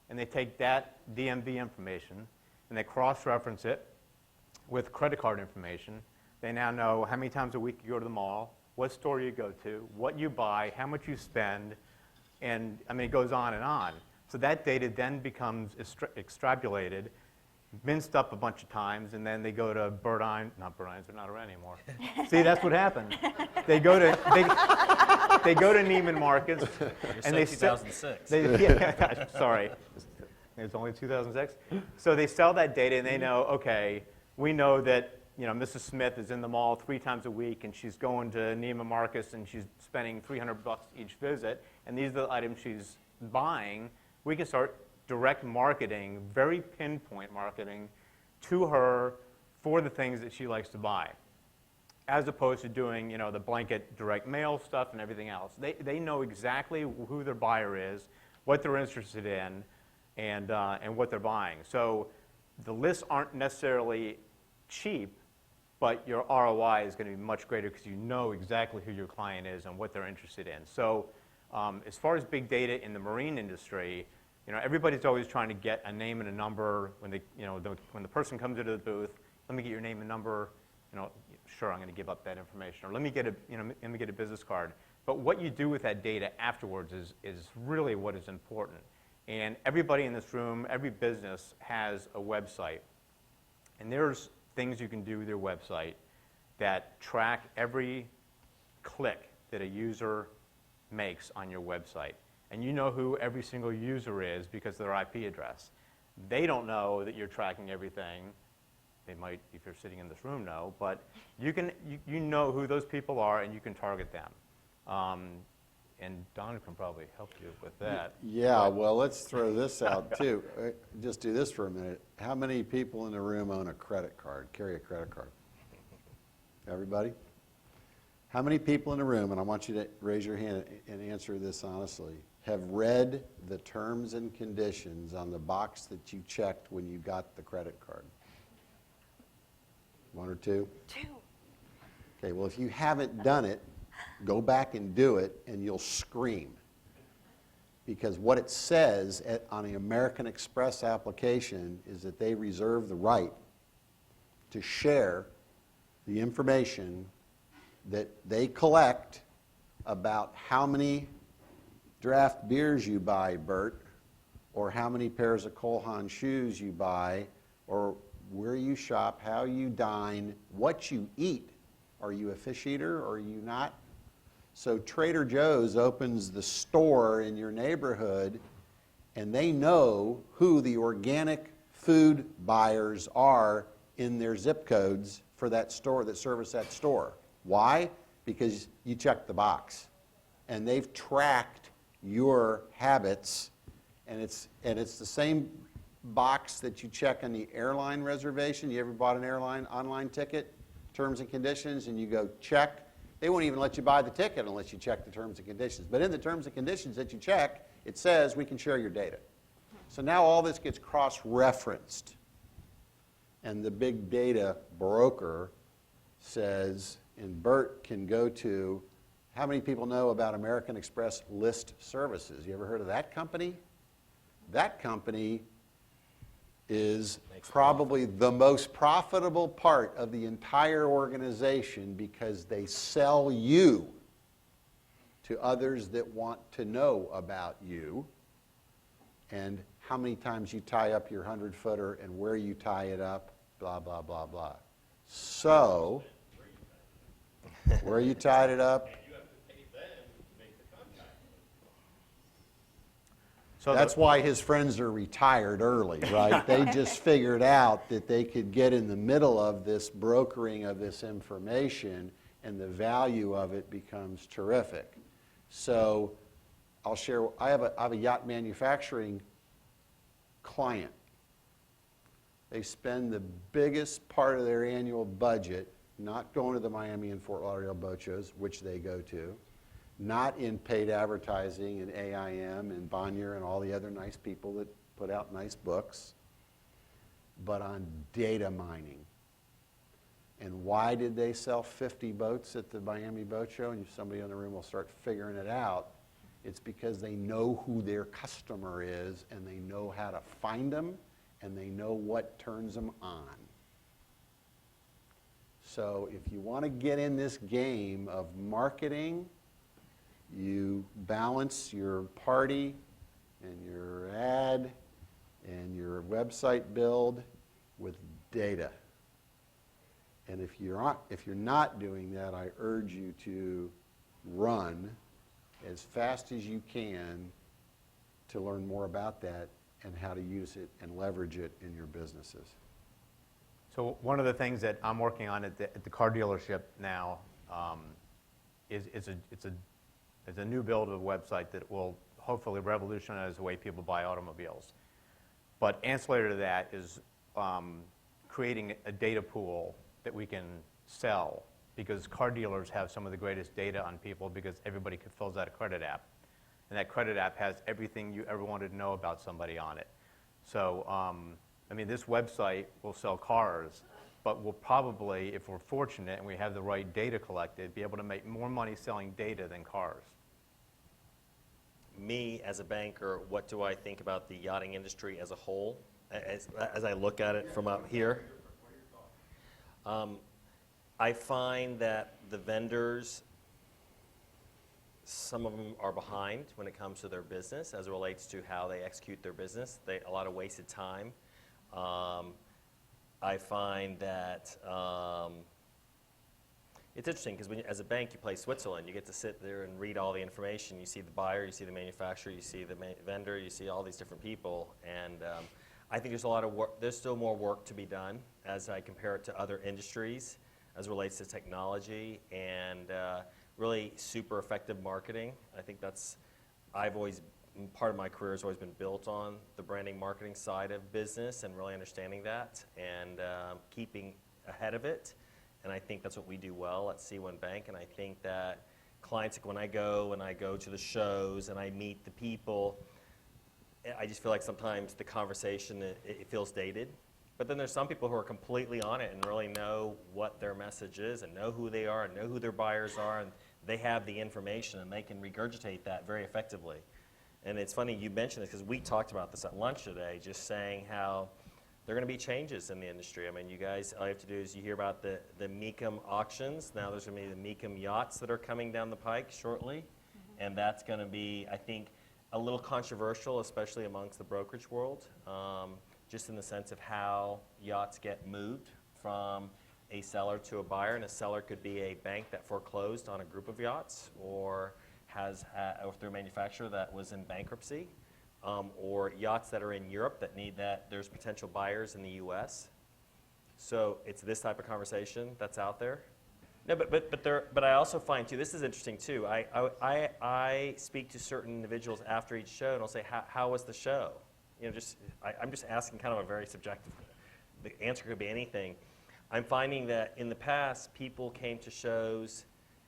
And they take that DMV information and they cross-reference it with credit card information. They now know how many times a week you go to the mall, what store you go to, what you buy, how much you spend, and I mean, it goes on and on. So that data then becomes extrapolated, minced up a bunch of times, and then they go to not Burdines, they're not around anymore. See, that's what happened. They go to Neiman Marcus, You're and they saying sell- 2006. yeah, sorry, it's only 2006. So they sell that data, and they know, okay, we know that Mrs. Smith is in the mall 3 times a week, and she's going to Neiman Marcus, and she's spending $300 each visit, and these are the items she's buying. We can start direct marketing, very pinpoint marketing, to her for the things that she likes to buy, as opposed to doing the blanket direct mail stuff and everything else. They know exactly who their buyer is, what they're interested in, and what they're buying. So the lists aren't necessarily cheap, but your ROI is going to be much greater because you know exactly who your client is and what they're interested in. So as far as big data in the marine industry, everybody's always trying to get a name and a number when when the person comes into the booth. Let me get your name and number. Sure, I'm going to give up that information, or let me get a business card. But what you do with that data afterwards is really what is important. And everybody in this room, every business has a website, and there's things you can do with your website that track every click that a user makes on your website. And you know who every single user is because of their IP address. They don't know that you're tracking everything. They might, if you're sitting in this room, know, but you know who those people are, and you can target them. And Don can probably help you with that. Yeah, well, let's throw this out too. Just do this for a minute. How many people in the room own a credit card, carry a credit card? Everybody? How many people in the room, and I want you to raise your hand and answer this honestly, have read the terms and conditions on the box that you checked when you got the credit card? 1 or 2? 2. Okay, well, if you haven't done it, go back and do it, and you'll scream. Because what it says on the American Express application is that they reserve the right to share the information that they collect about how many draft beers you buy, Bert, or how many pairs of Cole Haan shoes you buy, or where you shop, how you dine, what you eat. Are you a fish eater or are you not? So Trader Joe's opens the store in your neighborhood, and they know who the organic food buyers are in their zip codes for that store, that service that store. Why? Because you checked the box. And they've tracked your habits, and it's the same box that you check on the airline reservation. You ever bought an airline online ticket, terms and conditions, and you go check? They won't even let you buy the ticket unless you check the terms and conditions. But in the terms and conditions that you check, it says we can share your data. So now all this gets cross-referenced. And the big data broker says, and Bert can go to, how many people know about American Express List Services? You ever heard of that company? That company is probably the most profitable part of the entire organization because they sell you to others that want to know about you and how many times you tie up your 100-footer and where you tie it up, blah, blah, blah, blah. So, where you tied it up. So That's why his friends are retired early, right? They just figured out that they could get in the middle of this brokering of this information, and the value of it becomes terrific. So I'll share, I have a yacht manufacturing client. They spend the biggest part of their annual budget not going to the Miami and Fort Lauderdale boat shows, which they go to, not in paid advertising and AIM and Bonnier and all the other nice people that put out nice books, but on data mining. And why did they sell 50 boats at the Miami Boat Show? And somebody in the room will start figuring it out. It's because they know who their customer is, and they know how to find them, and they know what turns them on. So if you want to get in this game of marketing, you balance your party and your ad and your website build with data. And if you're not doing that, I urge you to run as fast as you can to learn more about that and how to use it and leverage it in your businesses. So one of the things that I'm working on at the car dealership now is a new build of a website that will hopefully revolutionize the way people buy automobiles. But ancillary to that is creating a data pool that we can sell, because car dealers have some of the greatest data on people because everybody fills out a credit app. And that credit app has everything you ever wanted to know about somebody on it. So, I mean, this website will sell cars, but we'll probably, if we're fortunate and we have the right data collected, be able to make more money selling data than cars. Me, as a banker, what do I think about the yachting industry as a whole, as I look at it from up here? I find that the vendors, some of them are behind when it comes to their business as it relates to how they execute their business. A lot of wasted time. I find that it's interesting because as a bank, you play Switzerland. You get to sit there and read all the information. You see the buyer, you see the manufacturer, you see the vendor, you see all these different people. And I think there's a lot of work. There's still more work to be done as I compare it to other industries as it relates to technology and really super effective marketing. I think part of my career has always been built on the branding marketing side of business and really understanding that and keeping ahead of it. And I think that's what we do well at C1 Bank. And I think that clients, when I go to the shows and I meet the people, I just feel like sometimes the conversation, it feels dated. But then there's some people who are completely on it and really know what their message is and know who they are and know who their buyers are, and they have the information and they can regurgitate that very effectively. And it's funny you mentioned this because we talked about this at lunch today, just saying how there are going to be changes in the industry. I mean, you guys, all you have to do is you hear about the Mecum auctions. Now there's going to be the Mecum yachts that are coming down the pike shortly. Mm-hmm. And that's going to be, I think, a little controversial, especially amongst the brokerage world, just in the sense of how yachts get moved from a seller to a buyer. And a seller could be a bank that foreclosed on a group of yachts, or or through a manufacturer that was in bankruptcy, or yachts that are in Europe that need that. There's potential buyers in the U.S. So it's this type of conversation that's out there. No, but I also find too, this is interesting too. I speak to certain individuals after each show and I'll say, how was the show? You know, I'm just asking kind of a very subjective. The answer could be anything. I'm finding that in the past, people came to shows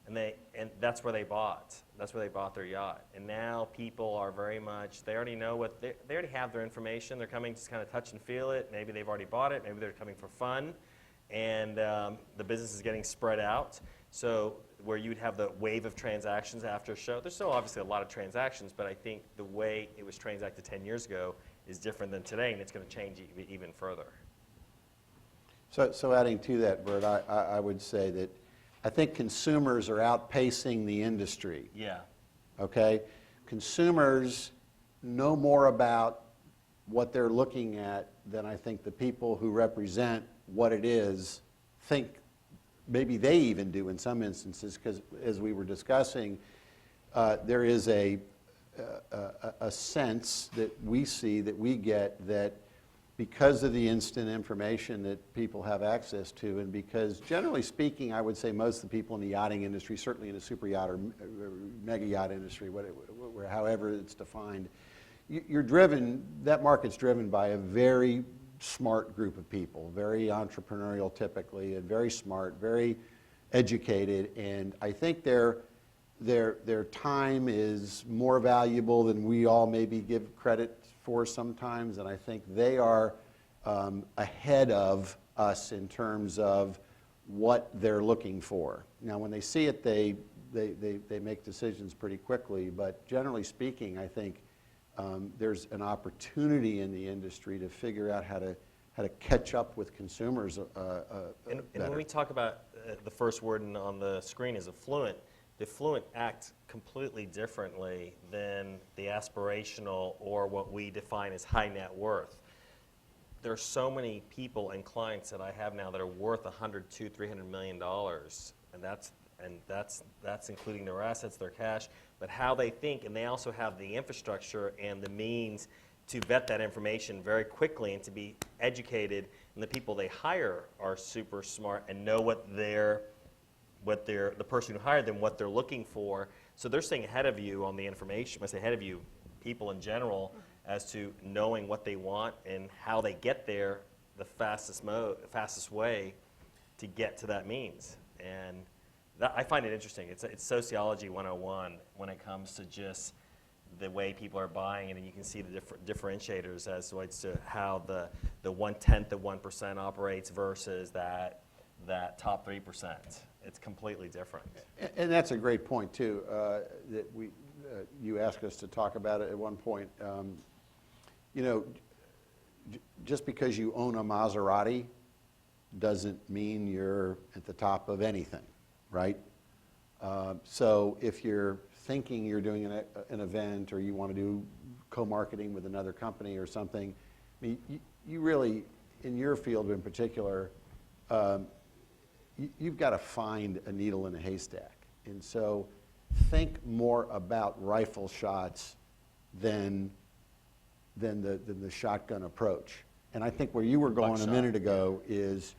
and that's where they bought. That's where they bought their yacht. And now people are very much, they already know what, they already have their information. They're coming to kind of touch and feel it. Maybe they've already bought it. Maybe they're coming for fun. And the business is getting spread out. So where you'd have the wave of transactions after a show, there's still obviously a lot of transactions, but I think the way it was transacted 10 years ago is different than today, and it's going to change even further. So adding to that, Bert, I would say that I think consumers are outpacing the industry. Yeah. Okay? Consumers know more about what they're looking at than I think the people who represent what it is think maybe they even do in some instances, because as we were discussing, there is a sense that we see, that we get, that because of the instant information that people have access to, and because generally speaking, I would say most of the people in the yachting industry, certainly in the super yacht or mega yacht industry, however it's defined, that market's driven by a very smart group of people, very entrepreneurial typically, and very smart, very educated, and I think their time is more valuable than we all maybe give credit for sometimes, and I think they are ahead of us in terms of what they're looking for. Now, when they see it, they make decisions pretty quickly, but generally speaking, I think there's an opportunity in the industry to figure out how to catch up with consumers And when we talk about the first word on the screen is affluent, the affluent act completely differently than the aspirational or what we define as high net worth. there are so many people and clients that I have now that are worth $100, $200, $300 million, and that's including their assets, their cash, but how they think, and they also have the infrastructure and the means to vet that information very quickly and to be educated, and the people they hire are super smart and know the person who hired them, what they're looking for. So they're staying ahead of you on the information. When I say ahead of you, people in general, as to knowing what they want and how they get there the fastest way to get to that means. And I find it interesting. It's sociology 101 when it comes to just the way people are buying, and you can see the differentiators as to how the 1/10 of 1% operates versus that top 3%. It's completely different. And that's a great point, too, that you asked us to talk about it at one point. You know, just because you own a Maserati doesn't mean you're at the top of anything, right? So if you're thinking you're doing an event or you want to do co-marketing with another company or something, I mean, you really, in your field in particular, you've got to find a needle in a haystack. And so think more about rifle shots than the shotgun approach. And I think where you were going Buckshot. a minute ago is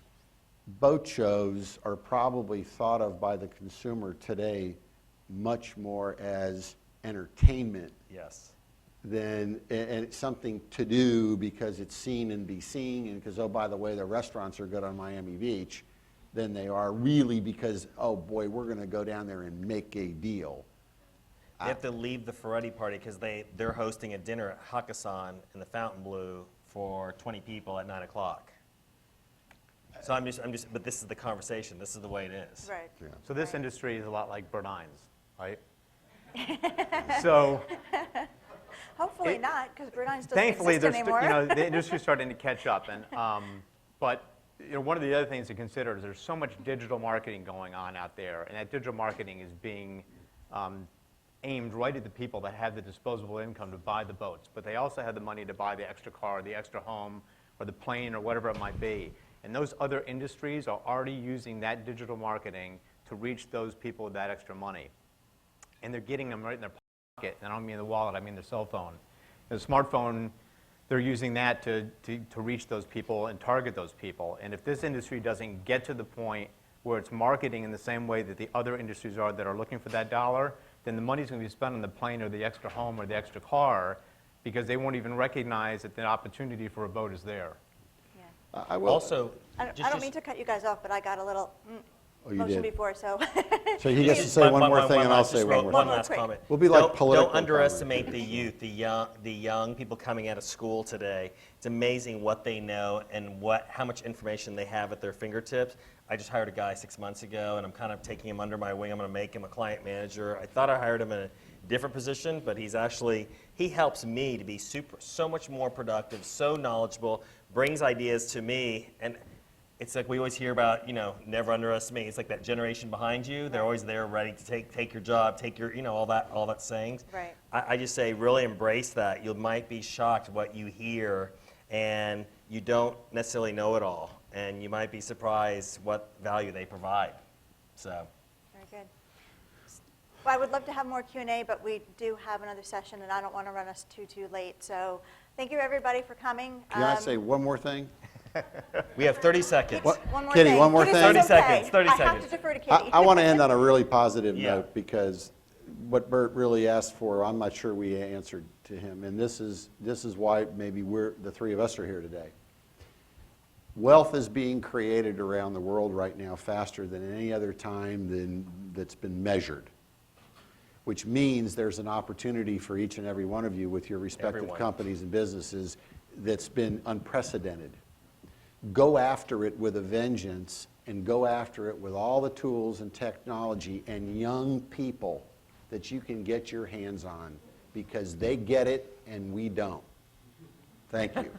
boat shows are probably thought of by the consumer today much more as entertainment Yes. than and it's something to do because it's seen and be seen, and because, oh, by the way, the restaurants are good on Miami Beach, than they are really because, oh boy, we're going to go down there and make a deal. They have to leave the Ferretti party because they're hosting a dinner at Hakkasan in the Fontainebleau for 20 people at 9 o'clock. So I'm just, but this is the conversation. This is the way it is. Right. Yeah. So this industry is a lot like Bernines, right? So Hopefully not, because Bernines doesn't thankfully, exist there's anymore. the industry's starting to catch up. And but one of the other things to consider is there's so much digital marketing going on out there, and that digital marketing is being aimed right at the people that have the disposable income to buy the boats, but they also have the money to buy the extra car, the extra home, or the plane, or whatever it might be. And those other industries are already using that digital marketing to reach those people with that extra money. And they're getting them right in their pocket. And I don't mean the wallet, I mean their cell phone. The smartphone, they're using that to reach those people and target those people. And if this industry doesn't get to the point where it's marketing in the same way that the other industries are that are looking for that dollar, then the money's going to be spent on the plane or the extra home or the extra car because they won't even recognize that the opportunity for a boat is there. Yeah. I will. Also, I don't mean to cut you guys off, but I got a little Oh, you motion did. before, so. So he gets to say one more thing, and I'll say one more One thing. last quick. comment. We'll be like Don't political underestimate the youth, the young people coming out of school today. It's amazing what they know and how much information they have at their fingertips. I just hired a guy 6 months ago, and I'm kind of taking him under my wing. I'm going to make him a client manager. I thought I hired him in a different position, but he helps me to be so much more productive, so knowledgeable, brings ideas to me, and it's like we always hear about, never underestimate. It's like that generation behind you. They're always there ready to take your job, take your, all that sayings. Right. I just say really embrace that. You might be shocked what you hear, and you don't necessarily know it all. And you might be surprised what value they provide. So. Very good. Well, I would love to have more Q&A, but we do have another session, and I don't want to run us too late. So thank you, everybody, for coming. Can I say one more thing? We have 30 seconds. What? One more Kitty, thing. one more Kitty, thing. it's 30 okay. seconds, 30 I have seconds. to defer to Kitty. I want to end on a really positive Yeah. note because what Bert really asked for, I'm not sure we answered to him, and this is why maybe the three of us are here today. Wealth is being created around the world right now faster than any other time that's been measured, which means there's an opportunity for each and every one of you with your respective Everyone. companies and businesses that's been unprecedented. Go after it with a vengeance and go after it with all the tools and technology and young people that you can get your hands on because they get it and we don't. Thank you.